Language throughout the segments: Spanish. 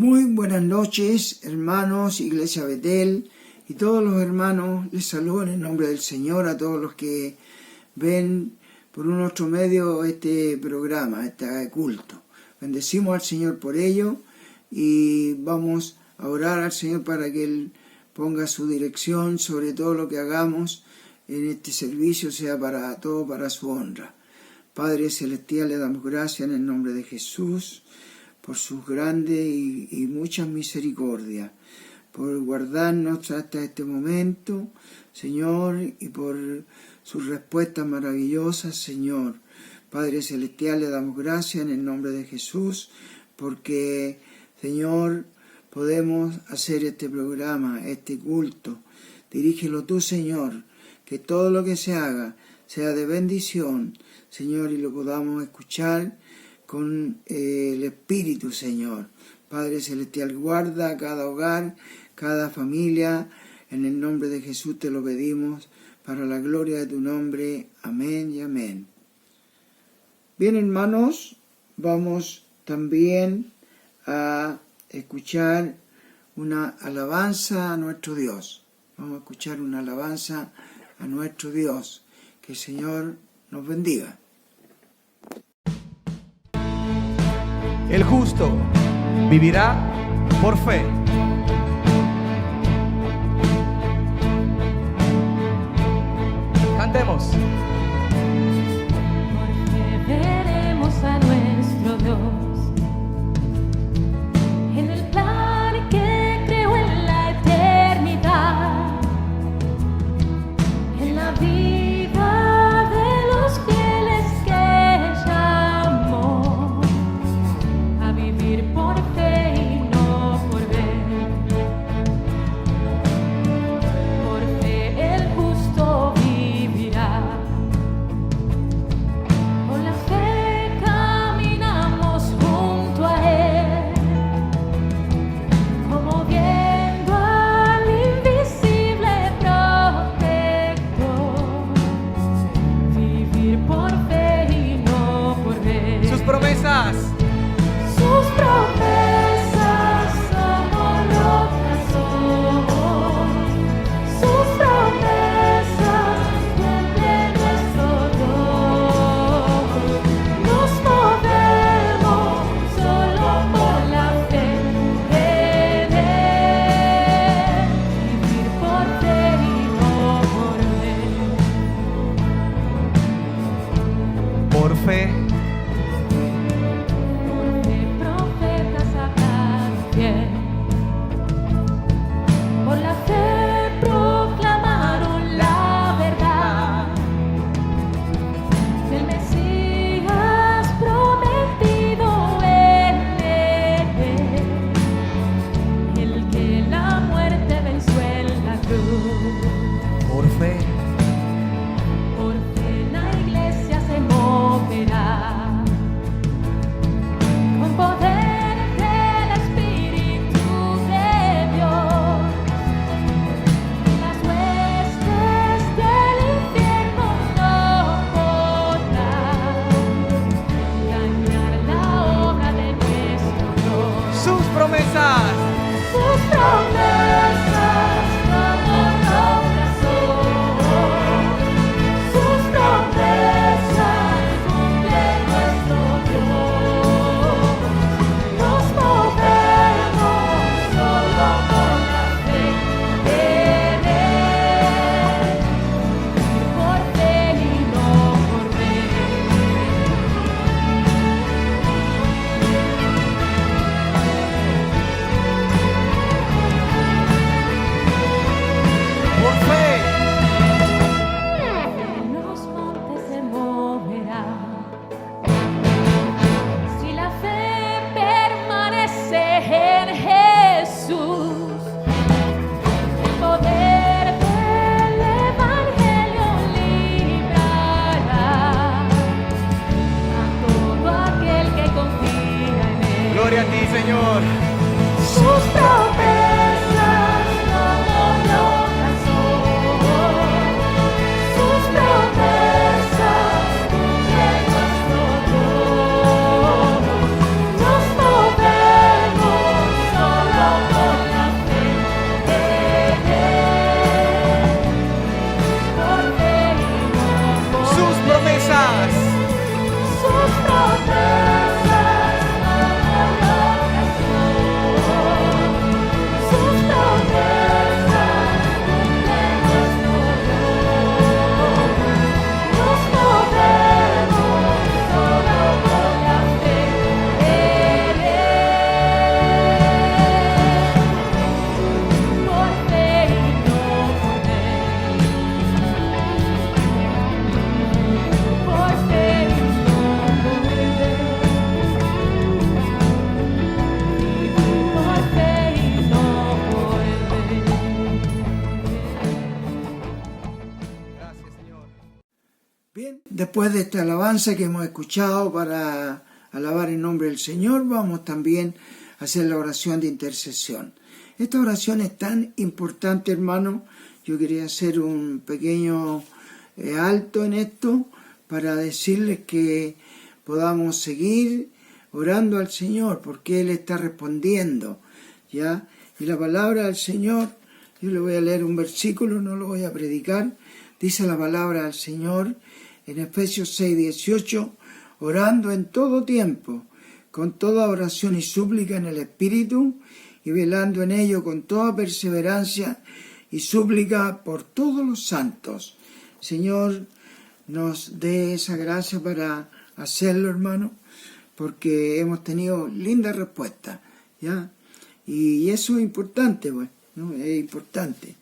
Muy buenas noches, hermanos, Iglesia Betel, y todos los hermanos les saludo en el nombre del Señor, a todos los que ven por un otro medio este programa, este culto. Bendecimos al Señor por ello y vamos a orar al Señor para que Él ponga su dirección sobre todo lo que hagamos en este servicio, sea para todo, para su honra. Padre Celestial, le damos gracias en el nombre de Jesús por sus grandes y muchas misericordias, por guardarnos hasta este momento, Señor, y por sus respuestas maravillosas, Señor. Padre Celestial, le damos gracias en el nombre de Jesús, porque, Señor, podemos hacer este programa, este culto. Dirígelo tú, Señor, que todo lo que se haga sea de bendición, Señor, y lo podamos escuchar con el Espíritu, Señor. Padre Celestial, guarda cada hogar, cada familia. En el nombre de Jesús te lo pedimos, para la gloria de tu nombre. Amén y amén. Bien, hermanos, vamos también a escuchar una alabanza a nuestro Dios. Vamos a escuchar una alabanza a nuestro Dios. Que el Señor nos bendiga. El justo vivirá por fe. Cantemos. Porque veremos a nuestro Dios en el plan que creó en la eternidad, en la vida de los fieles que llamó a vivir por fe y no por ver. Por fe el justo vivirá. Con la fe caminamos junto a Él, como viendo al invisible protector. Vivir por fe y no por ver. Sus promesas. Sus promesas somos rotas hoy. Sus promesas cumple nuestro Dios. Nos movemos solo por la fe en Él. Vivir por fe y no por ver. Por fe. Porque profetas hablaron bien. Por la fe proclamaron la verdad del Mesías prometido en Él, el que la muerte venció en la cruz. Por fe. Por fe la iglesia se moverá con poder del Espíritu de Dios. Las huestes del infierno no podrán dañar la obra de nuestro Dios. Sus promesas. Sus promesas como roca son. Sus promesas cumple nuestro Dios. Nos movemos solo por la fe en Él. Por fe y no por ver. Por fe. En los montes se moverá. Si la fe permanece en Jesús, el poder del Evangelio librará a todo aquel que confía en Él. Gloria a ti, Señor. Sus promesas como rocas son. Sus promesas cumple nuestro Dios. Nos movemos después de esta alabanza que hemos escuchado para alabar el nombre del Señor, vamos también a hacer la oración de intercesión. Esta oración es tan importante, hermano. Yo quería hacer un pequeño alto en esto para decirles que podamos seguir orando al Señor, porque Él está respondiendo, ¿ya? Y la palabra del Señor, yo le voy a leer un versículo, no lo voy a predicar, dice la palabra del Señor en Efesios 6:18, orando en todo tiempo, con toda oración y súplica en el Espíritu, y velando en ello con toda perseverancia y súplica por todos los santos. Señor, nos dé esa gracia para hacerlo, hermano, porque hemos tenido linda respuesta, ¿ya? Y eso es importante, pues, ¿no? Es importante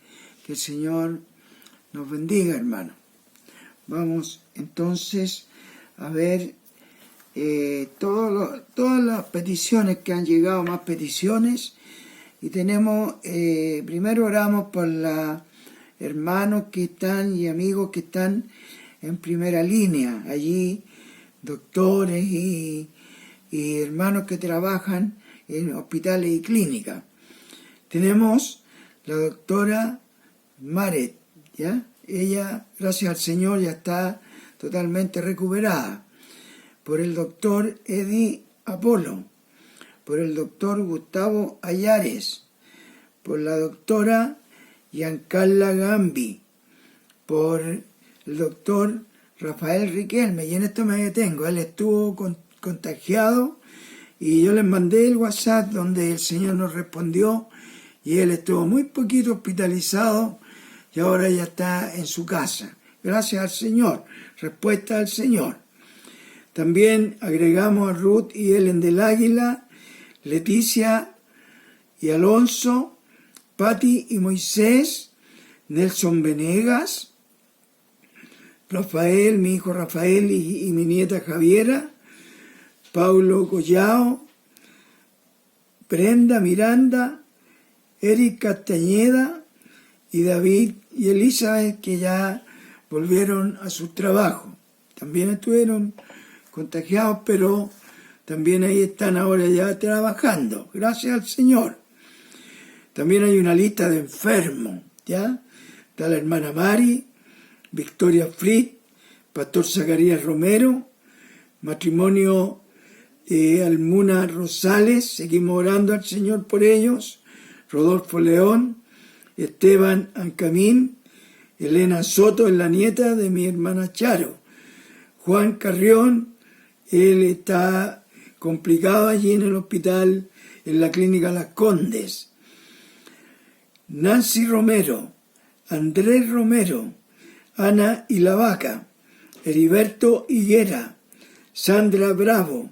que el Señor nos bendiga, hermano. Vamos entonces a ver todas las peticiones que han llegado, más peticiones. Y tenemos, primero oramos por los hermanos que están y amigos que están en primera línea, allí doctores y hermanos que trabajan en hospitales y clínicas. Tenemos la doctora Maret, ¿ya? Ella, gracias al Señor, ya está totalmente recuperada. Por el doctor Eddie Apolo, por el doctor Gustavo Ayares, por la doctora Giancarla Gambi, por el doctor Rafael Riquelme, y en esto me detengo. Él estuvo contagiado y yo les mandé el WhatsApp donde el Señor nos respondió y él estuvo muy poquito hospitalizado y ahora ya está en su casa. Gracias al Señor, respuesta al Señor. También agregamos a Ruth y Ellen del Águila, Leticia y Alonso, Pati y Moisés, Nelson Venegas, Rafael, mi hijo Rafael y mi nieta Javiera, Paulo Collao, Brenda Miranda, Eric Castañeda y David y Elizabeth, que ya volvieron a su trabajo. También estuvieron contagiados, pero también ahí están ahora ya trabajando. Gracias al Señor. También hay una lista de enfermos, ¿ya? Está la hermana Mari, Victoria Fritz, Pastor Zacarías Romero, matrimonio Almuna Rosales, seguimos orando al Señor por ellos, Rodolfo León, Esteban Ancamín, Elena Soto es la nieta de mi hermana Charo, Juan Carrión, él está complicado allí en el hospital, en la clínica Las Condes, Nancy Romero, Andrés Romero, Ana y la Vaca, Heriberto Higuera, Sandra Bravo,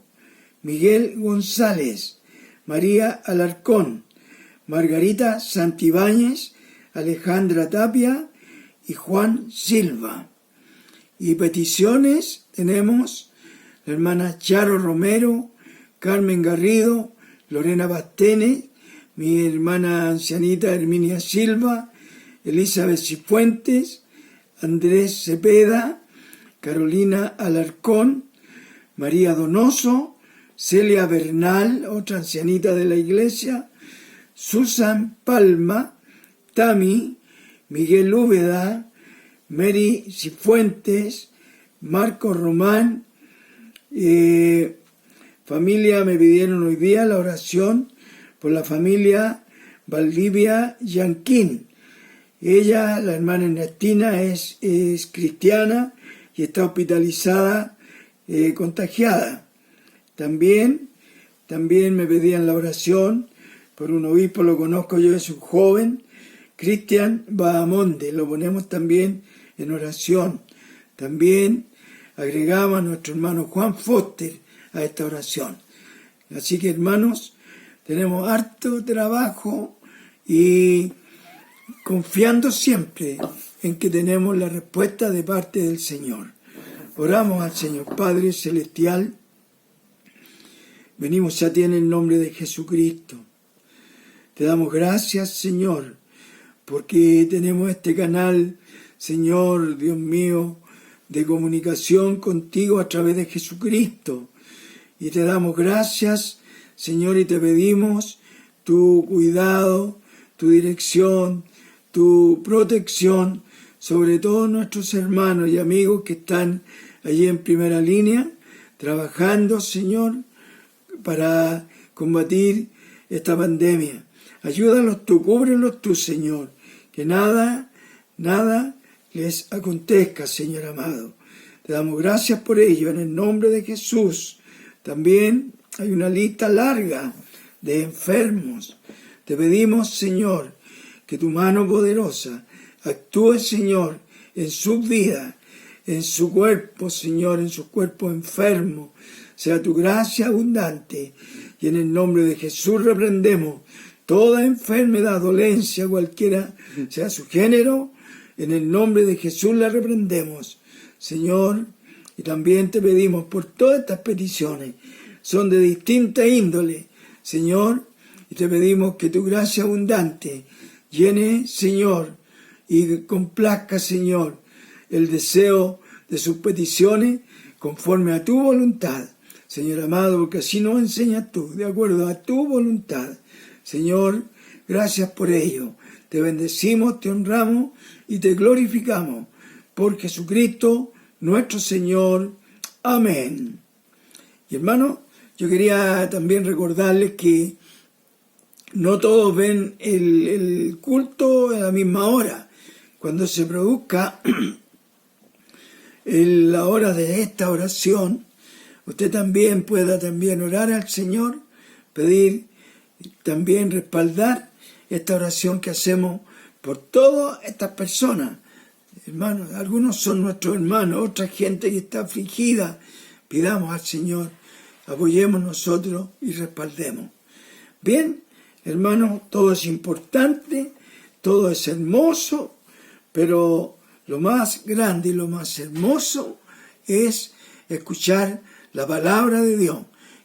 Miguel González, María Alarcón, Margarita Santibáñez, Alejandra Tapia y Juan Silva. Y peticiones tenemos la hermana Charo Romero, Carmen Garrido, Lorena Bastene, mi hermana ancianita Herminia Silva, Elizabeth Cifuentes, Andrés Cepeda, Carolina Alarcón, María Donoso, Celia Bernal, otra ancianita de la iglesia, Susan Palma, Tami, Miguel Úbeda, Mary Cifuentes, Marco Román. Familia, me pidieron hoy día la oración por la familia Valdivia Yanquín. Ella, la hermana Ernestina, es cristiana y está hospitalizada, contagiada. También me pedían la oración por un obispo, lo conozco yo, es un joven, Cristian Bahamonde, lo ponemos también en oración. También agregamos a nuestro hermano Juan Foster a esta oración. Así que, hermanos, tenemos harto trabajo y confiando siempre en que tenemos la respuesta de parte del Señor. Oramos al Señor. Padre Celestial, venimos a ti en el nombre de Jesucristo. Te damos gracias, Señor, porque tenemos este canal, Señor, Dios mío, de comunicación contigo a través de Jesucristo. Y te damos gracias, Señor, y te pedimos tu cuidado, tu dirección, tu protección sobre todos nuestros hermanos y amigos que están allí en primera línea, trabajando, Señor, para combatir esta pandemia. Ayúdalos tú, cúbrelos tú, Señor, que nada les acontezca, Señor amado. Te damos gracias por ello, en el nombre de Jesús. También hay una lista larga de enfermos. Te pedimos, Señor, que tu mano poderosa actúe, Señor, en su vida, en su cuerpo, Señor, en su cuerpo enfermo. Sea tu gracia abundante. Y en el nombre de Jesús reprendemos toda enfermedad, dolencia, cualquiera sea su género. En el nombre de Jesús la reprendemos, Señor. Y también te pedimos por todas estas peticiones. Son de distinta índole, Señor. Y te pedimos que tu gracia abundante llene, Señor, y complazca, Señor, el deseo de sus peticiones conforme a tu voluntad, Señor amado, porque así nos enseñas tú, de acuerdo a tu voluntad. Señor, gracias por ello. Te bendecimos, te honramos y te glorificamos por Jesucristo nuestro Señor. Amén. Y hermano, yo quería también recordarles que no todos ven el culto a la misma hora. Cuando se produzca la hora de esta oración, usted también pueda también orar al Señor, pedir, también respaldar esta oración que hacemos por todas estas personas. Hermanos, algunos son nuestros hermanos, otra gente que está afligida. Pidamos al Señor, apoyemos nosotros y respaldemos. Bien, hermanos, todo es importante, todo es hermoso, pero lo más grande y lo más hermoso es escuchar la palabra de Dios,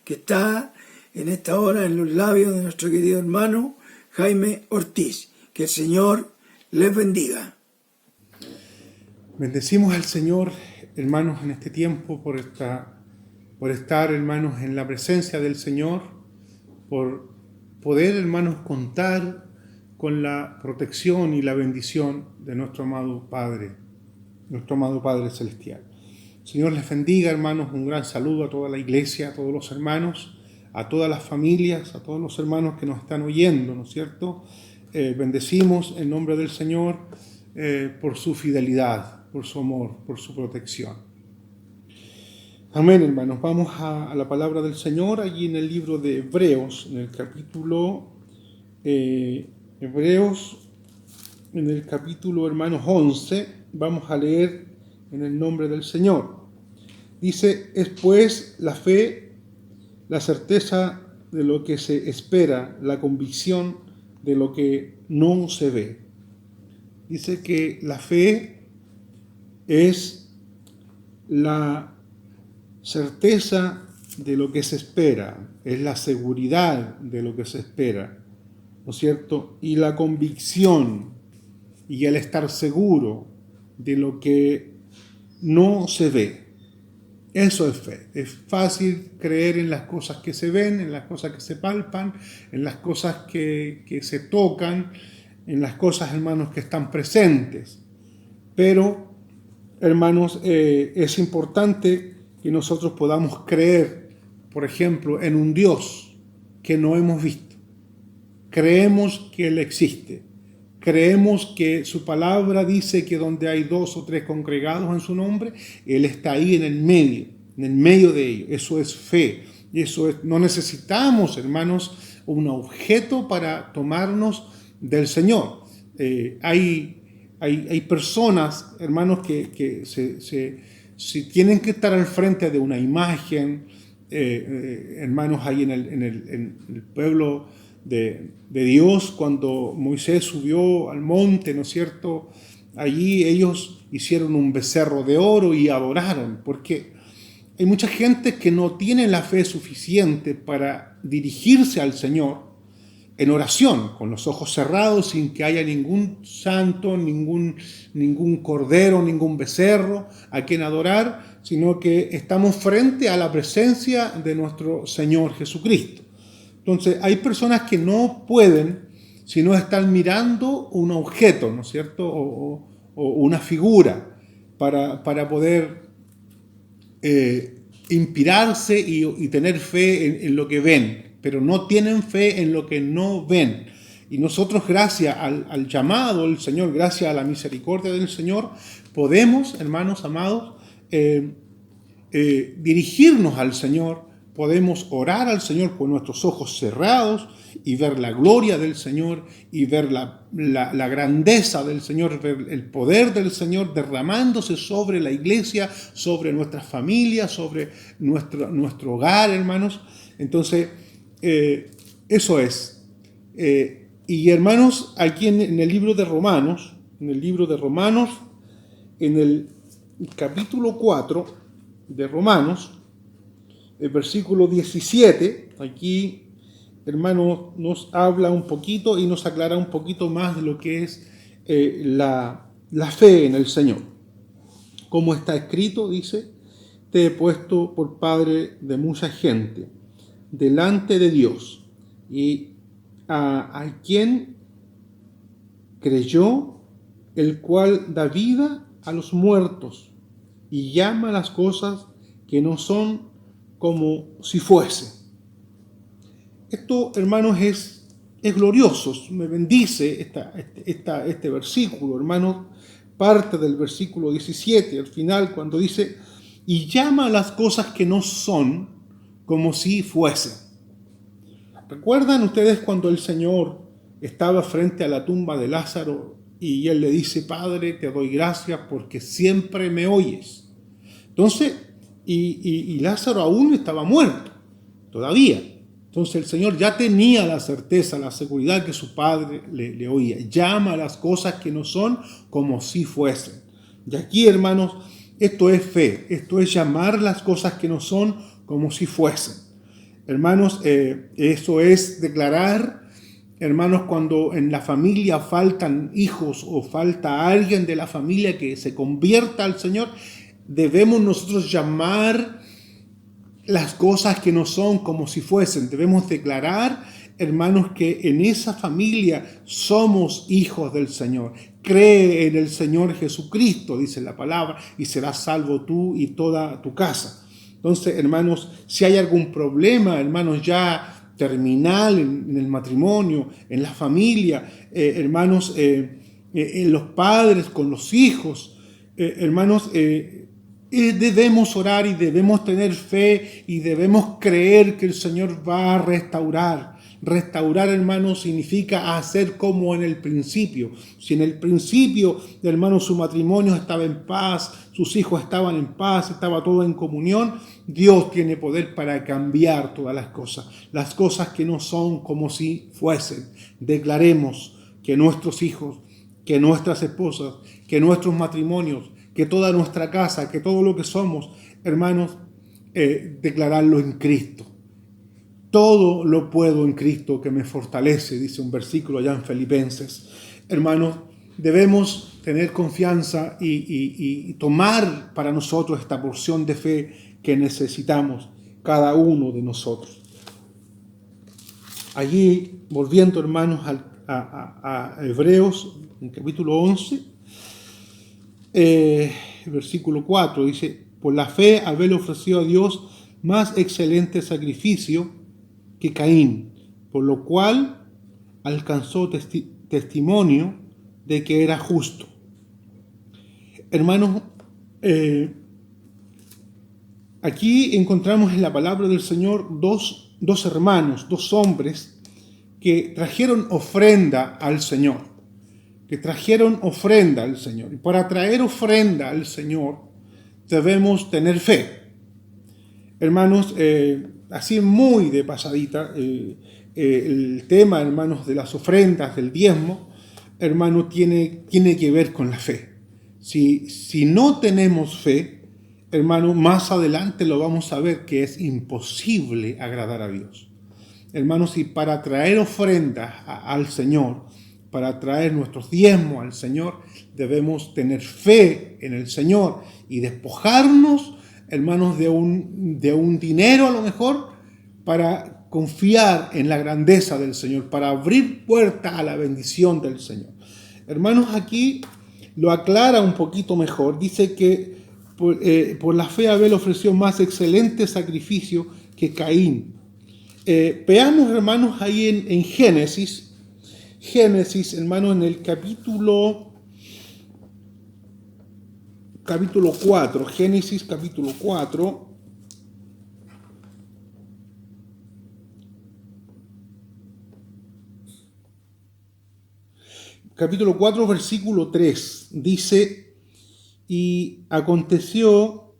que está en esta hora en los labios de nuestro querido hermano Jaime Ortiz. Que el Señor les bendiga. Bendecimos al Señor, hermanos, en este tiempo por estar, hermanos, en la presencia del Señor, por poder, hermanos, contar con la protección y la bendición de nuestro amado Padre Celestial. Señor les bendiga, hermanos, un gran saludo a toda la iglesia, a todos los hermanos, a todas las familias, a todos los hermanos que nos están oyendo, ¿no es cierto? Bendecimos en nombre del Señor por su fidelidad, por su amor, por su protección. Amén, hermanos. Vamos a la palabra del Señor allí en el libro de Hebreos, en el capítulo hermanos, 11. Vamos a leer en el nombre del Señor. Dice: es pues la fe, la certeza de lo que se espera, la convicción de lo que no se ve. Dice que la fe es la certeza de lo que se espera, es la seguridad de lo que se espera, ¿no es cierto? Y la convicción y el estar seguro de lo que no se ve. Eso es fe. Es fácil creer en las cosas que se ven, en las cosas que se palpan, en las cosas que se tocan, en las cosas, hermanos, que están presentes. Pero, hermanos, es importante que nosotros podamos creer, por ejemplo, en un Dios que no hemos visto. Creemos que Él existe. Creemos que su palabra dice que donde hay 2 o 3 congregados en su nombre, Él está ahí en el medio de ellos. Eso es fe. No necesitamos, hermanos, un objeto para tomarnos del Señor. Hay personas, hermanos, que si tienen que estar al frente de una imagen, hermanos, ahí en el pueblo de Dios, cuando Moisés subió al monte, ¿no es cierto? Allí ellos hicieron un becerro de oro y adoraron, porque hay mucha gente que no tiene la fe suficiente para dirigirse al Señor en oración, con los ojos cerrados, sin que haya ningún santo, ningún cordero, ningún becerro a quien adorar, sino que estamos frente a la presencia de nuestro Señor Jesucristo. Entonces, hay personas que no pueden, si no están mirando un objeto, ¿no es cierto?, o una figura, para poder inspirarse y tener fe en lo que ven, pero no tienen fe en lo que no ven. Y nosotros, gracias al llamado del Señor, gracias a la misericordia del Señor, podemos, hermanos amados, dirigirnos al Señor, podemos orar al Señor con nuestros ojos cerrados y ver la gloria del Señor y ver la grandeza del Señor, ver el poder del Señor derramándose sobre la iglesia, sobre nuestras familias, sobre nuestro hogar, hermanos. Entonces, eso es. Y hermanos, aquí en el libro de Romanos, en el capítulo 4 de Romanos, el versículo 17, aquí, hermanos, nos habla un poquito y nos aclara un poquito más de lo que es la fe en el Señor. Como está escrito, dice: te he puesto por padre de mucha gente delante de Dios, y a quien creyó, el cual da vida a los muertos y llama las cosas que no son como si fuese. Esto, hermanos, es glorioso. Me bendice este versículo, hermanos. Parte del versículo 17, al final, cuando dice: y llama las cosas que no son como si fuesen. ¿Recuerdan ustedes cuando el Señor estaba frente a la tumba de Lázaro y él le dice: Padre, te doy gracias porque siempre me oyes? Entonces, y Lázaro aún estaba muerto, todavía. Entonces el Señor ya tenía la certeza, la seguridad que su Padre le oía. Llama a las cosas que no son como si fuesen. Y aquí, hermanos, esto es fe, esto es llamar las cosas que no son como si fuesen. Hermanos, eso es declarar, hermanos, cuando en la familia faltan hijos o falta alguien de la familia que se convierta al Señor, debemos nosotros llamar las cosas que no son como si fuesen. Debemos declarar, hermanos, que en esa familia somos hijos del Señor. Cree en el Señor Jesucristo, dice la palabra, y serás salvo tú y toda tu casa. Entonces, hermanos, si hay algún problema, hermanos, ya terminal en el matrimonio, en la familia, hermanos, en los padres con los hijos, hermanos, debemos orar y debemos tener fe y debemos creer que el Señor va a restaurar. Restaurar, hermanos, significa hacer como en el principio. Si en el principio, hermanos, su matrimonio estaba en paz, sus hijos estaban en paz, estaba todo en comunión, Dios tiene poder para cambiar todas las cosas que no son como si fuesen. Declaremos que nuestros hijos, que nuestras esposas, que nuestros matrimonios, que toda nuestra casa, que todo lo que somos, hermanos, declararlo en Cristo. Todo lo puedo en Cristo que me fortalece, dice un versículo allá en Filipenses. Hermanos, debemos tener confianza y tomar para nosotros esta porción de fe que necesitamos cada uno de nosotros. Allí, volviendo, hermanos, a Hebreos, en capítulo 11, versículo 4, dice: por la fe Abel ofreció a Dios más excelente sacrificio que Caín, por lo cual alcanzó testimonio de que era justo. Hermanos, aquí encontramos en la palabra del Señor dos hermanos, dos hombres que trajeron ofrenda al Señor. Y para traer ofrenda al Señor debemos tener fe. Hermanos, así muy de pasadita, el tema, hermanos, de las ofrendas, del diezmo, hermano, tiene que ver con la fe. Si no tenemos fe, hermano, más adelante lo vamos a ver que es imposible agradar a Dios. hermanos, y para traer ofrendas al Señor, para traer nuestros diezmos al Señor, debemos tener fe en el Señor y despojarnos, hermanos, de un dinero a lo mejor, para confiar en la grandeza del Señor, para abrir puertas a la bendición del Señor. Hermanos, aquí lo aclara un poquito mejor. Dice que por la fe Abel ofreció más excelente sacrificio que Caín. Veamos, hermanos, ahí en Génesis, hermanos, en el capítulo 4, Génesis capítulo 4, versículo 3, dice: y aconteció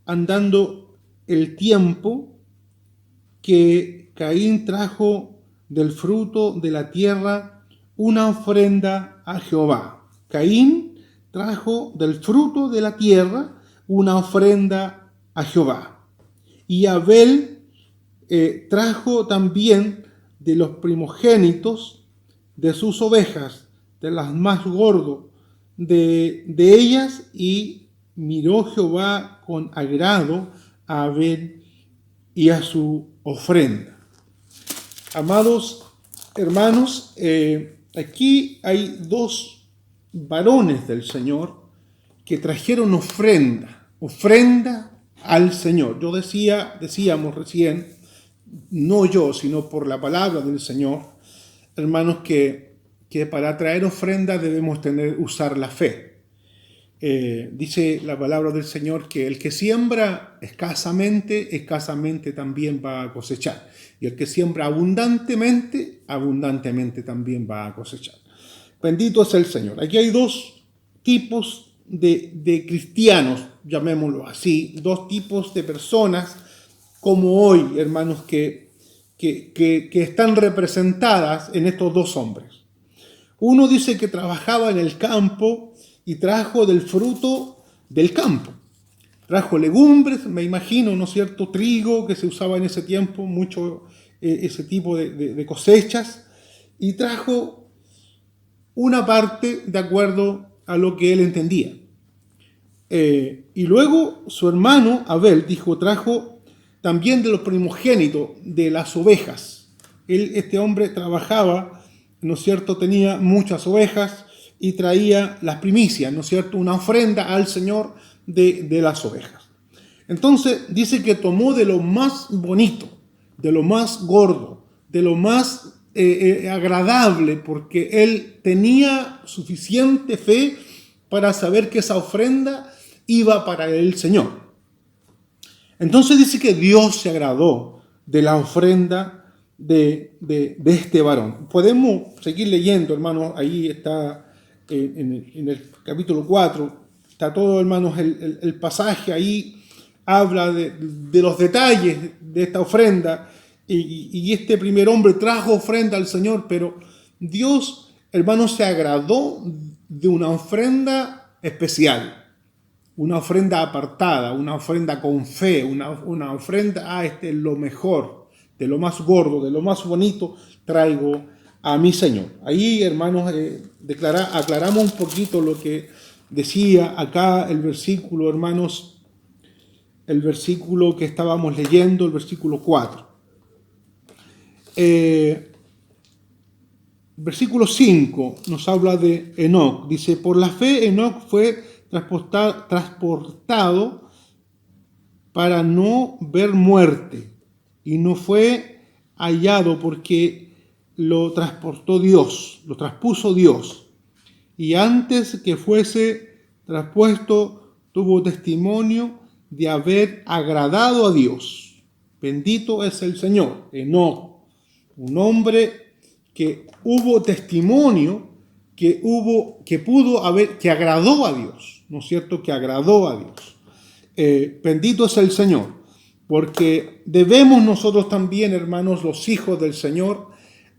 andando el tiempo que Caín trajo del fruto de la tierra una ofrenda a Jehová. Caín trajo del fruto de la tierra una ofrenda a Jehová. Y Abel trajo también de los primogénitos de sus ovejas, de las más gordas de ellas, y miró Jehová con agrado a Abel y a su ofrenda. Amados hermanos, aquí hay dos varones del Señor que trajeron ofrenda al Señor. Decíamos recién, no yo, sino por la palabra del Señor, hermanos, que para traer ofrenda debemos usar la fe. Dice la palabra del Señor que el que siembra escasamente también va a cosechar. Y el que siembra abundantemente también va a cosechar. Bendito es el Señor. Aquí hay dos tipos de cristianos, llamémoslo así, dos tipos de personas como hoy, hermanos, que están representadas en estos dos hombres. Uno dice que trabajaba en el campo y trajo del fruto del campo. Trajo legumbres, me imagino, ¿no es cierto?, trigo, que se usaba en ese tiempo, mucho ese tipo de cosechas, y trajo una parte de acuerdo a lo que él entendía. Y luego su hermano Abel trajo también de los primogénitos de las ovejas. Este hombre trabajaba, ¿no es cierto?, tenía muchas ovejas y traía las primicias, ¿no es cierto?, una ofrenda al Señor de las ovejas. Entonces dice que tomó de lo más bonito, de lo más gordo, de lo más agradable, porque él tenía suficiente fe para saber que esa ofrenda iba para el Señor. Entonces dice que Dios se agradó de la ofrenda de este varón. Podemos seguir leyendo, hermanos, ahí está en el capítulo 4, está todo, hermanos, el pasaje ahí habla de los detalles de esta ofrenda, y este primer hombre trajo ofrenda al Señor, pero Dios, hermanos, se agradó de una ofrenda especial, una ofrenda apartada, una ofrenda con fe, una ofrenda, lo mejor, de lo más gordo, de lo más bonito, traigo a mi Señor. Ahí, hermanos, aclaramos un poquito lo que decía acá el versículo, hermanos, el versículo que estábamos leyendo, el versículo 4. Versículo 5 nos habla de Enoc. Dice: por la fe Enoc fue transportado para no ver muerte, y no fue hallado porque lo traspuso Dios. Y antes que fuese traspuesto, tuvo testimonio de haber agradado a Dios. Bendito es el Señor. Enoc, un hombre que hubo testimonio, que agradó a Dios, ¿no es cierto?, que agradó a Dios. Bendito es el Señor, porque debemos nosotros también, hermanos, los hijos del Señor,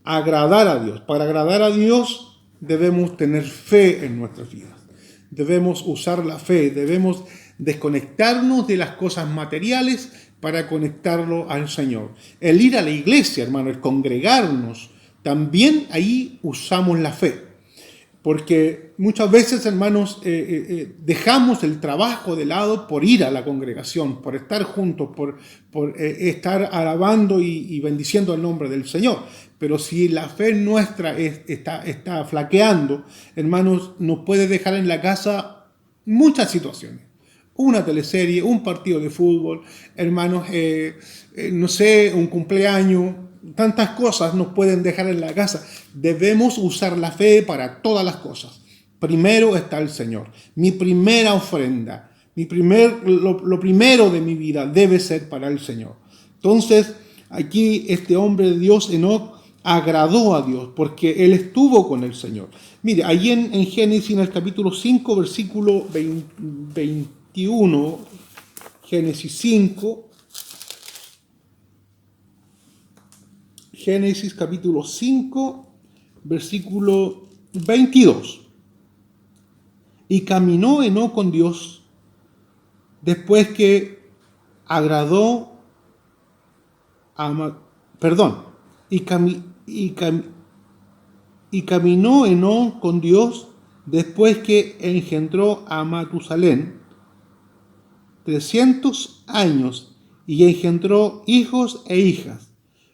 agradar a Dios. Para agradar a Dios debemos tener fe en nuestras vidas. Debemos usar la fe, debemos desconectarnos de las cosas materiales para conectarlo al Señor. El ir a la iglesia, hermano, el congregarnos, también ahí usamos la fe. Porque muchas veces, hermanos, dejamos el trabajo de lado por ir a la congregación, por estar juntos, por estar alabando y bendiciendo el nombre del Señor. Pero si la fe nuestra está flaqueando, hermanos, nos puede dejar en la casa muchas situaciones. Una teleserie, un partido de fútbol, hermanos, no sé, un cumpleaños. Tantas cosas nos pueden dejar en la casa. Debemos usar la fe para todas las cosas. Primero está el Señor. Mi primera ofrenda, lo primero de mi vida debe ser para el Señor. Entonces, aquí este hombre de Dios, Enoc, agradó a Dios porque él estuvo con el Señor. Mire, allí en Génesis, en el capítulo 5, versículo 21, Génesis 5, Génesis capítulo 5, versículo 22. Y caminó Enoc con Dios después que agradó a... Y caminó Enoc con Dios después que engendró a Matusalén 300 años y engendró hijos e hijas.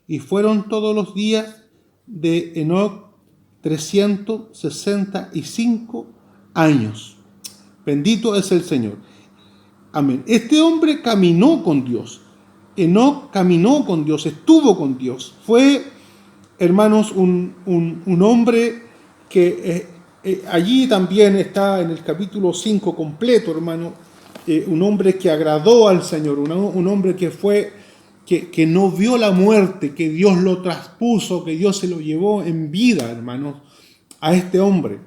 Y fueron todos los días de Enoc 365 años. Bendito es el Señor. Amén. Este hombre caminó con Dios. Enoc caminó con Dios, estuvo con Dios. Fue, hermanos, un hombre que allí también está en el capítulo 5 completo, hermano. Un hombre que agradó al Señor, un hombre que fue... Que no vio la muerte, que Dios lo traspuso, que Dios se lo llevó en vida, hermanos, a este hombre,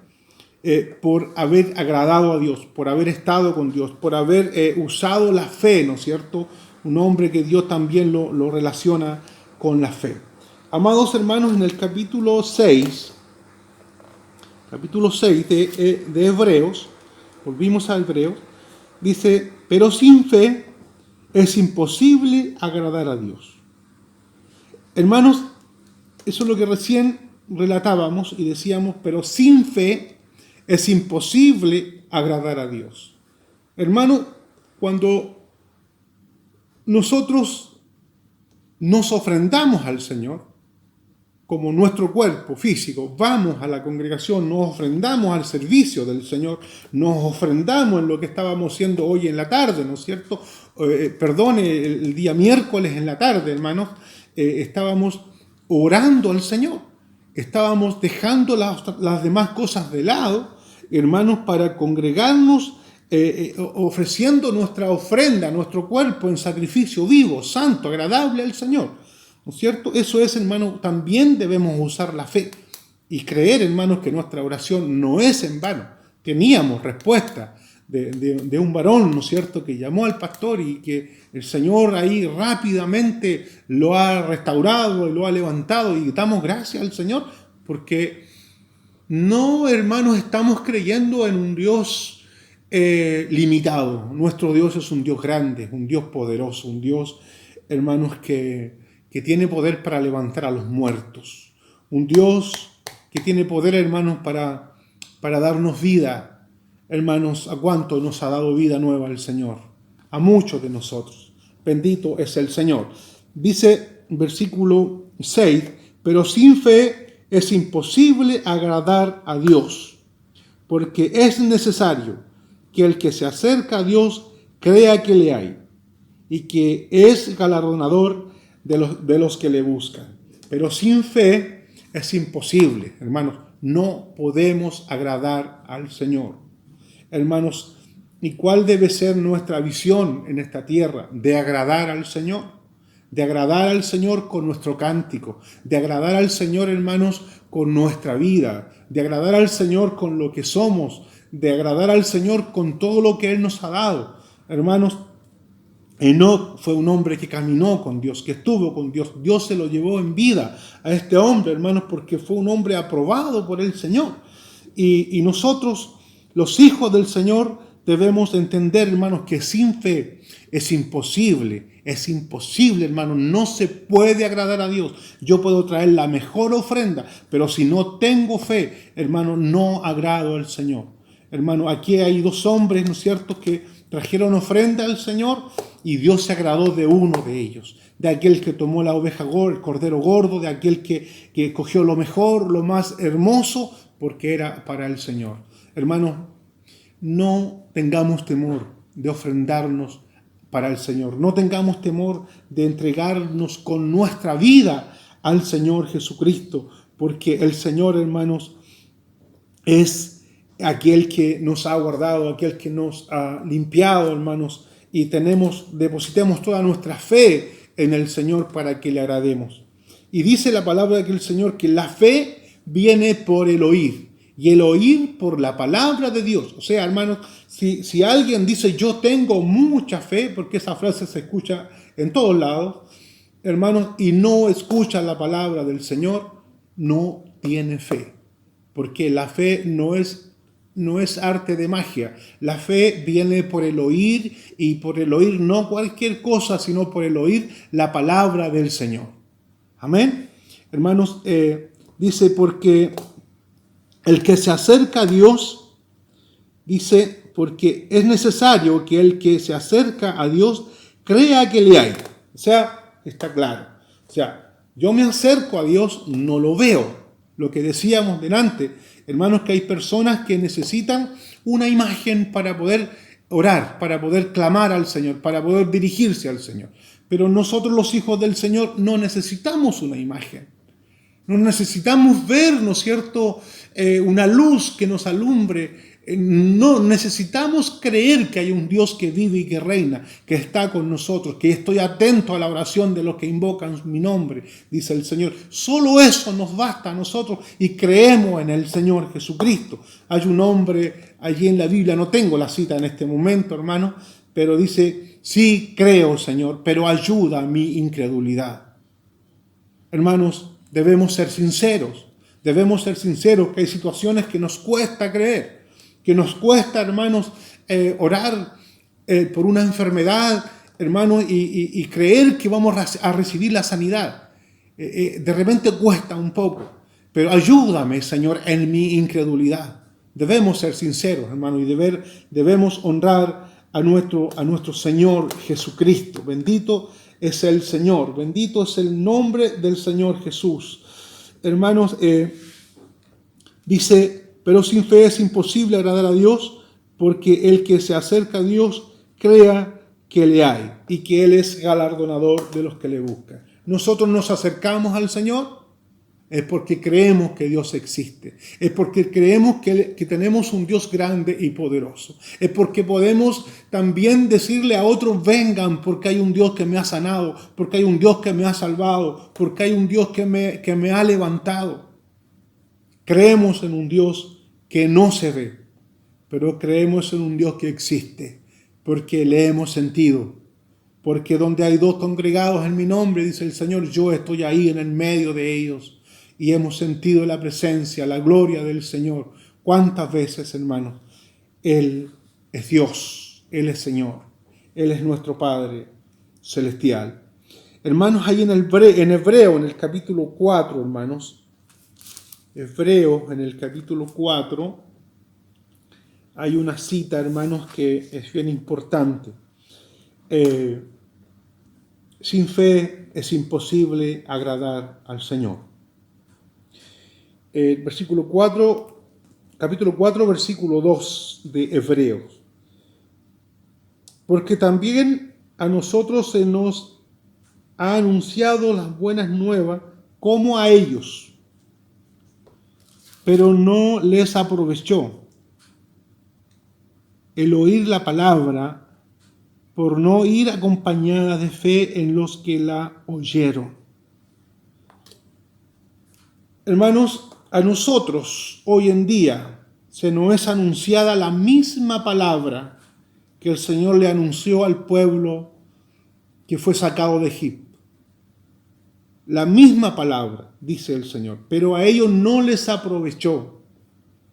por haber agradado a Dios, por haber estado con Dios, por haber usado la fe, ¿no es cierto? Un hombre que Dios también lo relaciona con la fe. Amados hermanos, en el capítulo 6 de Hebreos, volvimos a Hebreos, dice, pero sin fe es imposible agradar a Dios. Hermanos, eso es lo que recién relatábamos y decíamos, pero sin fe es imposible agradar a Dios. Hermano, cuando nosotros nos ofrendamos al Señor, como nuestro cuerpo físico, vamos a la congregación, nos ofrendamos al servicio del Señor, nos ofrendamos en lo que estábamos haciendo hoy en la tarde, ¿no es cierto? El día miércoles en la tarde, hermanos, estábamos orando al Señor, estábamos dejando las demás cosas de lado, hermanos, para congregarnos, ofreciendo nuestra ofrenda, nuestro cuerpo en sacrificio vivo, santo, agradable al Señor. ¿No es cierto? Eso es, hermano, también debemos usar la fe y creer, hermanos, que nuestra oración no es en vano. Teníamos respuesta de un varón, ¿no es cierto?, que llamó al pastor y que el Señor ahí rápidamente lo ha restaurado, lo ha levantado y damos gracias al Señor porque no, hermanos, estamos creyendo en un Dios limitado. Nuestro Dios es un Dios grande, un Dios poderoso, un Dios, hermanos, que tiene poder para levantar a los muertos. Un Dios que tiene poder, hermanos, para darnos vida. Hermanos, ¿a cuánto nos ha dado vida nueva el Señor? A muchos de nosotros. Bendito es el Señor. Dice versículo 6, pero sin fe es imposible agradar a Dios, porque es necesario que el que se acerca a Dios crea que le hay y que es galardonador de los que le buscan. Pero sin fe es imposible, hermanos. No podemos agradar al Señor. Hermanos, ¿y cuál debe ser nuestra visión en esta tierra? De agradar al Señor. De agradar al Señor con nuestro cántico. De agradar al Señor, hermanos, con nuestra vida. De agradar al Señor con lo que somos. De agradar al Señor con todo lo que Él nos ha dado. Hermanos, Enoc fue un hombre que caminó con Dios, que estuvo con Dios. Dios se lo llevó en vida a este hombre, hermanos, porque fue un hombre aprobado por el Señor. Y nosotros, los hijos del Señor, debemos entender, hermanos, que sin fe es imposible, hermanos, no se puede agradar a Dios. Yo puedo traer la mejor ofrenda, pero si no tengo fe, hermano, no agrado al Señor. Hermano, aquí hay dos hombres, ¿no es cierto?, que trajeron ofrenda al Señor y Dios se agradó de uno de ellos, de aquel que tomó la oveja gorda, el cordero gordo, de aquel que cogió lo mejor, lo más hermoso, porque era para el Señor. Hermanos, no tengamos temor de ofrendarnos para el Señor. No tengamos temor de entregarnos con nuestra vida al Señor Jesucristo, porque el Señor, hermanos, es aquel que nos ha guardado, aquel que nos ha limpiado, hermanos, y depositemos toda nuestra fe en el Señor para que le agrademos. Y dice la palabra del Señor que la fe viene por el oír, y el oír por la palabra de Dios. O sea, hermanos, si alguien dice yo tengo mucha fe, porque esa frase se escucha en todos lados, hermanos, y no escucha la palabra del Señor, no tiene fe. Porque la fe no es arte de magia. La fe viene por el oír, y por el oír no cualquier cosa, sino por el oír la palabra del Señor. Amén. Hermanos, dice, porque el que se acerca a Dios, dice, porque es necesario que el que se acerca a Dios crea que le hay. O sea, está claro. O sea, yo me acerco a Dios, no lo veo. Lo que decíamos delante, hermanos, que hay personas que necesitan una imagen para poder orar, para poder clamar al Señor, para poder dirigirse al Señor. Pero nosotros los hijos del Señor no necesitamos una imagen. No necesitamos ver, ¿no es cierto?, una luz que nos alumbre. No necesitamos creer que hay un Dios que vive y que reina, que está con nosotros, que estoy atento a la oración de los que invocan mi nombre, dice el Señor. Solo eso nos basta a nosotros y creemos en el Señor Jesucristo. Hay un hombre allí en la Biblia, no tengo la cita en este momento, hermano, pero dice, sí creo, Señor, pero ayuda a mi incredulidad. Hermanos, debemos ser sinceros que hay situaciones que nos cuesta creer, que nos cuesta, hermanos, orar por una enfermedad, hermanos, y creer que vamos a recibir la sanidad. De repente cuesta un poco, pero ayúdame, Señor, en mi incredulidad. Debemos ser sinceros, hermanos, y debemos honrar a nuestro Señor Jesucristo. Bendito es el Señor, bendito es el nombre del Señor Jesús. Hermanos, dice, pero sin fe es imposible agradar a Dios, porque el que se acerca a Dios crea que le hay y que Él es galardonador de los que le buscan. Nosotros nos acercamos al Señor es porque creemos que Dios existe, es porque creemos que tenemos un Dios grande y poderoso, es porque podemos también decirle a otros, vengan, porque hay un Dios que me ha sanado, porque hay un Dios que me ha salvado, porque hay un Dios que me ha levantado. Creemos en un Dios que no se ve, pero creemos en un Dios que existe, porque le hemos sentido. Porque donde hay dos congregados en mi nombre, dice el Señor, yo estoy ahí en el medio de ellos. Y hemos sentido la presencia, la gloria del Señor. ¿Cuántas veces, hermanos? Él es Dios, Él es Señor, Él es nuestro Padre celestial. Hermanos, ahí en Hebreo, en el capítulo 4, hermanos, Hebreo, en el capítulo 4, hay una cita, hermanos, que es bien importante. Sin fe es imposible agradar al Señor. Capítulo 4, versículo 2 de Hebreos. Porque también a nosotros se nos ha anunciado las buenas nuevas como a ellos, pero no les aprovechó el oír la palabra por no ir acompañada de fe en los que la oyeron. Hermanos, a nosotros hoy en día se nos es anunciada la misma palabra que el Señor le anunció al pueblo que fue sacado de Egipto. La misma palabra, dice el Señor, pero a ellos no les aprovechó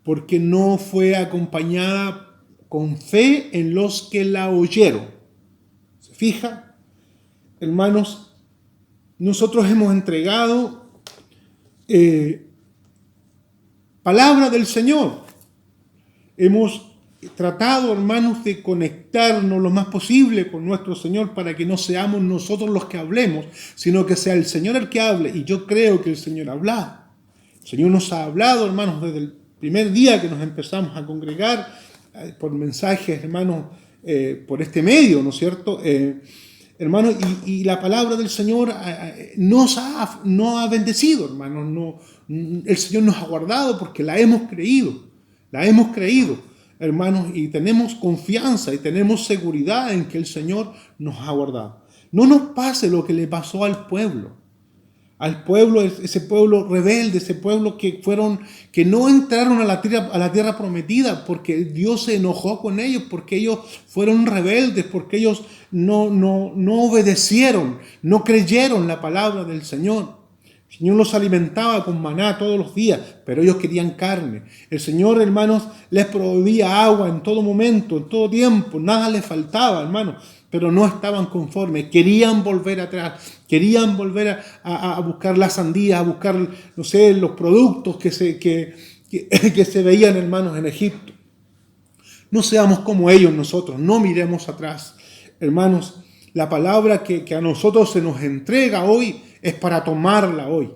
porque no fue acompañada con fe en los que la oyeron. ¿Se fija? Hermanos, nosotros hemos entregado palabra del Señor. Hemos tratado, hermanos, de conectarnos lo más posible con nuestro Señor para que no seamos nosotros los que hablemos, sino que sea el Señor el que hable. Y yo creo que el Señor ha hablado. El Señor nos ha hablado, hermanos, desde el primer día que nos empezamos a congregar, por mensajes, hermanos, por este medio, ¿no es cierto? Hermanos, y la palabra del Señor nos ha bendecido, hermanos. No, el Señor nos ha guardado porque la hemos creído, hermanos, y tenemos confianza y tenemos seguridad en que el Señor nos ha guardado. No nos pase lo que le pasó al pueblo, ese pueblo rebelde, ese pueblo que no entraron a la tierra prometida porque Dios se enojó con ellos, porque ellos fueron rebeldes, porque ellos no obedecieron, no creyeron la palabra del Señor. El Señor los alimentaba con maná todos los días, pero ellos querían carne. El Señor, hermanos, les proveía agua en todo momento, en todo tiempo, nada les faltaba, hermanos, pero no estaban conformes, querían volver atrás, querían volver a buscar la sandía, a buscar, no sé, los productos que se veían, hermanos, en Egipto. No seamos como ellos nosotros, no miremos atrás. Hermanos, la palabra que a nosotros se nos entrega hoy es para tomarla hoy.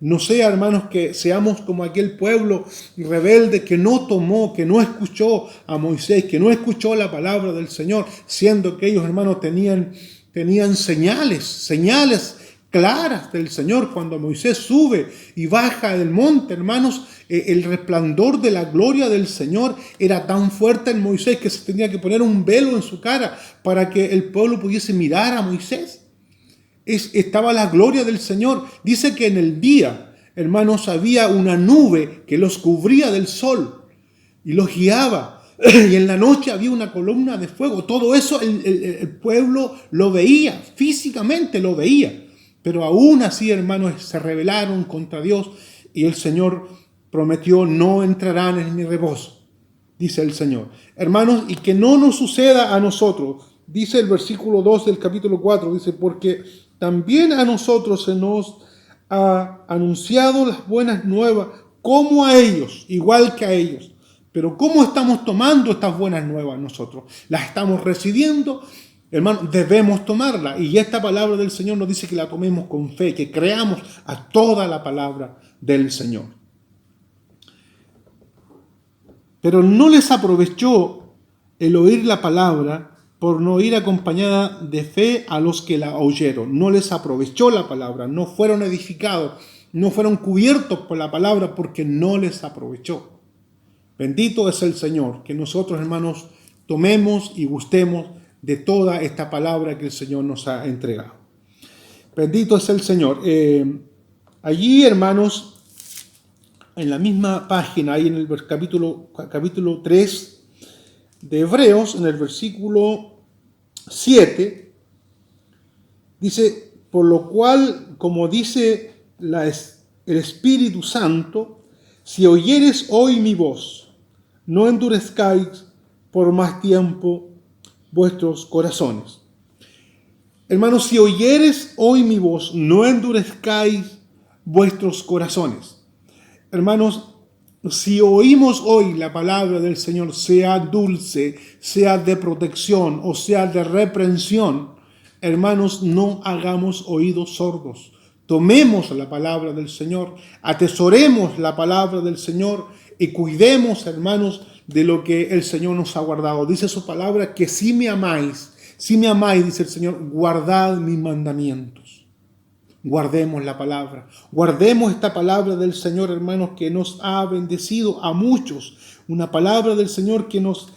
No sea, hermanos, que seamos como aquel pueblo rebelde que no tomó, que no escuchó a Moisés, que no escuchó la palabra del Señor, siendo que ellos, hermanos, tenían señales claras del Señor. Cuando Moisés sube y baja del monte, hermanos, el resplandor de la gloria del Señor era tan fuerte en Moisés que se tenía que poner un velo en su cara para que el pueblo pudiese mirar a Moisés. Estaba la gloria del Señor. Dice que en el día, hermanos, había una nube que los cubría del sol y los guiaba. Y en la noche había una columna de fuego. Todo eso el pueblo lo veía, físicamente lo veía. Pero aún así, hermanos, se rebelaron contra Dios y el Señor prometió: no entrarán en mi reposo, dice el Señor. Hermanos, y que no nos suceda a nosotros. Dice el versículo 2 del capítulo 4, dice: porque también a nosotros se nos ha anunciado las buenas nuevas, como a ellos, igual que a ellos. Pero ¿cómo estamos tomando estas buenas nuevas nosotros? ¿Las estamos recibiendo? Hermano, debemos tomarla. Y esta palabra del Señor nos dice que la tomemos con fe, que creamos a toda la palabra del Señor. Pero no les aprovechó el oír la palabra por no ir acompañada de fe a los que la oyeron. No les aprovechó la palabra, no fueron edificados, no fueron cubiertos por la palabra porque no les aprovechó. Bendito es el Señor, que nosotros, hermanos, tomemos y gustemos de toda esta palabra que el Señor nos ha entregado. Bendito es el Señor. Allí, hermanos, en la misma página, ahí en el capítulo 3 de Hebreos, en el versículo 7, dice: por lo cual, como dice el Espíritu Santo, si oyeres hoy mi voz, no endurezcáis por más tiempo vuestros corazones. Hermanos, si oyeres hoy mi voz, no endurezcáis vuestros corazones. Hermanos, si oímos hoy la palabra del Señor, sea dulce, sea de protección o sea de reprensión, hermanos, no hagamos oídos sordos. Tomemos la palabra del Señor, atesoremos la palabra del Señor y cuidemos, hermanos, de lo que el Señor nos ha guardado. Dice su palabra que si me amáis, dice el Señor, guardad mis mandamientos. Guardemos la palabra, guardemos esta palabra del Señor, hermanos, que nos ha bendecido a muchos. Una palabra del Señor que nos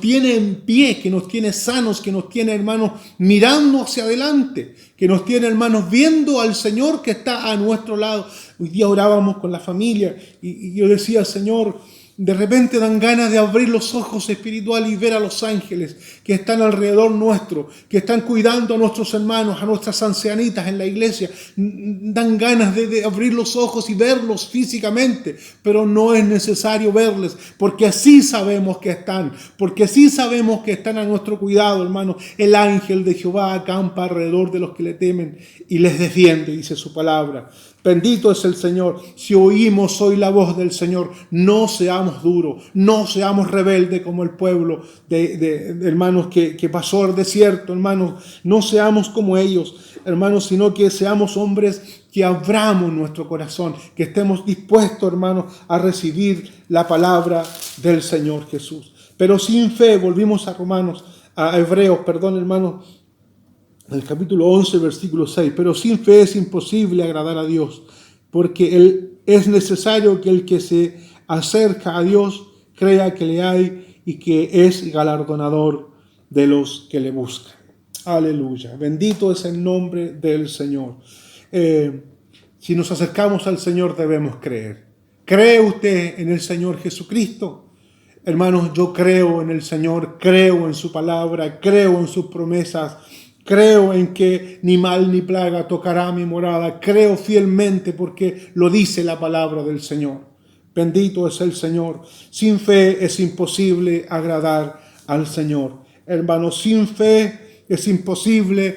tiene en pie, que nos tiene sanos, que nos tiene, hermanos, mirando hacia adelante, que nos tiene, hermanos, viendo al Señor que está a nuestro lado. Hoy día orábamos con la familia y yo decía: Señor, de repente dan ganas de abrir los ojos espirituales y ver a los ángeles que están alrededor nuestro, que están cuidando a nuestros hermanos, a nuestras ancianitas en la iglesia. Dan ganas de abrir los ojos y verlos físicamente, pero no es necesario verles, porque así sabemos que están, porque así sabemos que están a nuestro cuidado, hermano. El ángel de Jehová acampa alrededor de los que le temen y les defiende, dice su palabra. Bendito es el Señor. Si oímos hoy la voz del Señor, no seamos duros, no seamos rebeldes como el pueblo de hermanos que pasó al desierto, hermanos. No seamos como ellos, hermanos, sino que seamos hombres que abramos nuestro corazón, que estemos dispuestos, hermanos, a recibir la palabra del Señor Jesús. Pero sin fe, volvimos a Hebreos, hermanos, el capítulo 11, versículo 6, pero sin fe es imposible agradar a Dios, porque es necesario que el que se acerca a Dios crea que le hay y que es galardonador de los que le buscan. Aleluya, bendito es el nombre del Señor. Si nos acercamos al Señor debemos creer. ¿Cree usted en el Señor Jesucristo? Hermanos, yo creo en el Señor, creo en su palabra, creo en sus promesas. Creo en que ni mal ni plaga tocará mi morada. Creo fielmente porque lo dice la palabra del Señor. Bendito es el Señor. Sin fe es imposible agradar al Señor. Hermanos, sin fe es imposible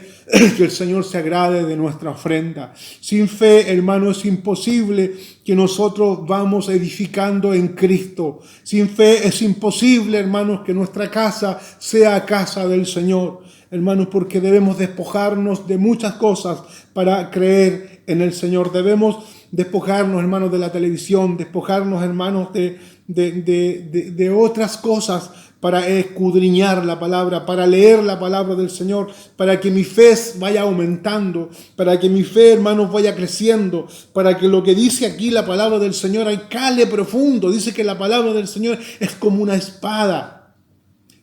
que el Señor se agrade de nuestra ofrenda. Sin fe, hermano, es imposible que nosotros vamos edificando en Cristo. Sin fe es imposible, hermanos, que nuestra casa sea casa del Señor. Hermanos, porque debemos despojarnos de muchas cosas para creer en el Señor. Debemos despojarnos, hermanos, de la televisión, despojarnos, hermanos, de otras cosas para escudriñar la palabra, para leer la palabra del Señor, para que mi fe vaya aumentando, para que mi fe, hermanos, vaya creciendo, para que lo que dice aquí la palabra del Señor cale profundo. Dice que la palabra del Señor es como una espada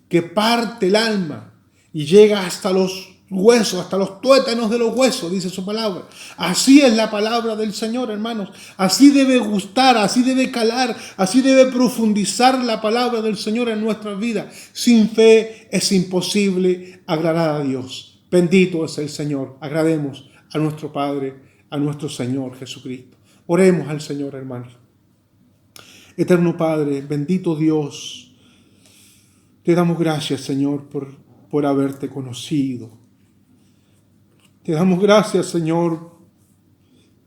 que parte el alma y llega hasta los huesos, hasta los tuétanos de los huesos, dice su palabra. Así es la palabra del Señor, hermanos. Así debe gustar, así debe calar, así debe profundizar la palabra del Señor en nuestras vidas. Sin fe es imposible agradar a Dios. Bendito es el Señor. Agrademos a nuestro Padre, a nuestro Señor Jesucristo. Oremos al Señor, hermanos. Eterno Padre, bendito Dios, te damos gracias, Señor, por haberte conocido. Te damos gracias, Señor,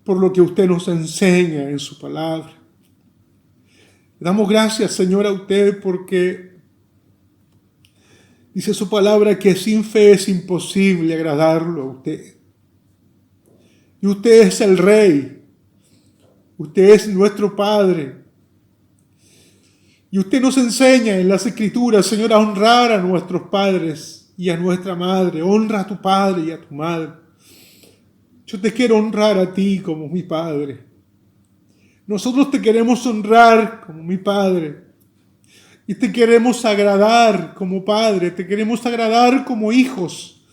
por lo que usted nos enseña en su palabra. Le damos gracias, Señor, a usted porque dice su palabra que sin fe es imposible agradarlo a usted. Y usted es el Rey. Usted es nuestro Padre. Y usted nos enseña en las Escrituras, Señor, a honrar a nuestros padres y a nuestra madre. Honra a tu padre y a tu madre. Yo te quiero honrar a ti como mi Padre. Nosotros te queremos honrar como mi Padre. Y te queremos agradar como Padre. Te queremos agradar como hijos.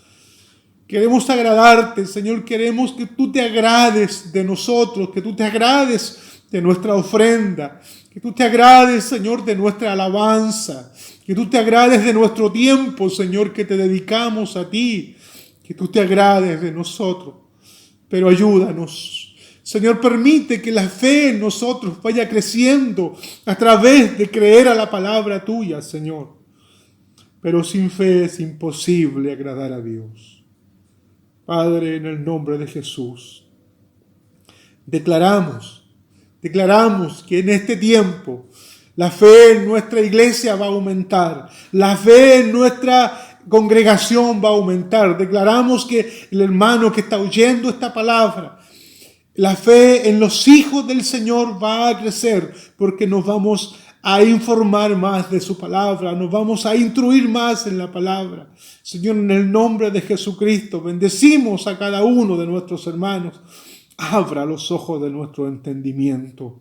Queremos agradarte, Señor. Queremos que tú te agrades de nosotros. Que tú te agrades de nuestra ofrenda. Que tú te agrades, Señor, de nuestra alabanza. Que tú te agrades de nuestro tiempo, Señor, que te dedicamos a ti. Que tú te agrades de nosotros. Pero ayúdanos. Señor, permite que la fe en nosotros vaya creciendo a través de creer a la palabra tuya, Señor. Pero sin fe es imposible agradar a Dios. Padre, en el nombre de Jesús, declaramos que en este tiempo la fe en nuestra iglesia va a aumentar. La fe en nuestra congregación va a aumentar. Declaramos que el hermano que está oyendo esta palabra, la fe en los hijos del Señor va a crecer porque nos vamos a informar más de su palabra, nos vamos a instruir más en la palabra. Señor, en el nombre de Jesucristo, bendecimos a cada uno de nuestros hermanos. Abra los ojos de nuestro entendimiento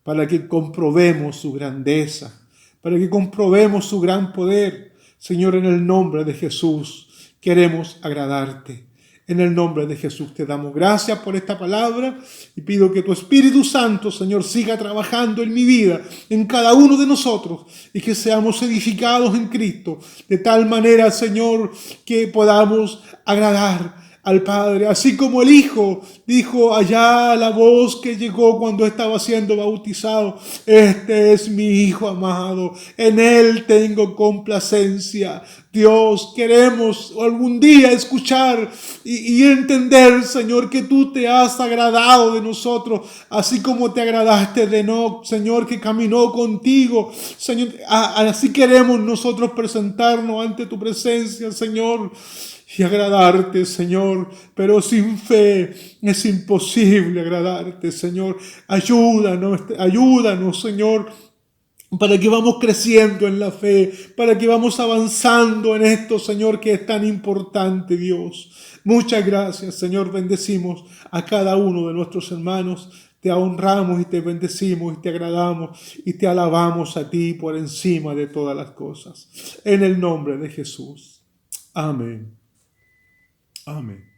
para que comprobemos su grandeza, para que comprobemos su gran poder. Señor, en el nombre de Jesús, queremos agradarte. En el nombre de Jesús te damos gracias por esta palabra y pido que tu Espíritu Santo, Señor, siga trabajando en mi vida, en cada uno de nosotros, y que seamos edificados en Cristo, de tal manera, Señor, que podamos agradar al Padre, así como el Hijo dijo allá la voz que llegó cuando estaba siendo bautizado: este es mi Hijo amado, en Él tengo complacencia. Dios, queremos algún día escuchar y entender, Señor, que tú te has agradado de nosotros, así como te agradaste de Enoc, Señor, que caminó contigo. Señor, así queremos nosotros presentarnos ante tu presencia, Señor, y agradarte, Señor, pero sin fe es imposible agradarte, Señor. Ayúdanos, Señor, para que vamos creciendo en la fe, para que vamos avanzando en esto, Señor, que es tan importante, Dios. Muchas gracias, Señor. Bendecimos a cada uno de nuestros hermanos. Te honramos y te bendecimos y te agradamos y te alabamos a ti por encima de todas las cosas. En el nombre de Jesús. Amén. Amén.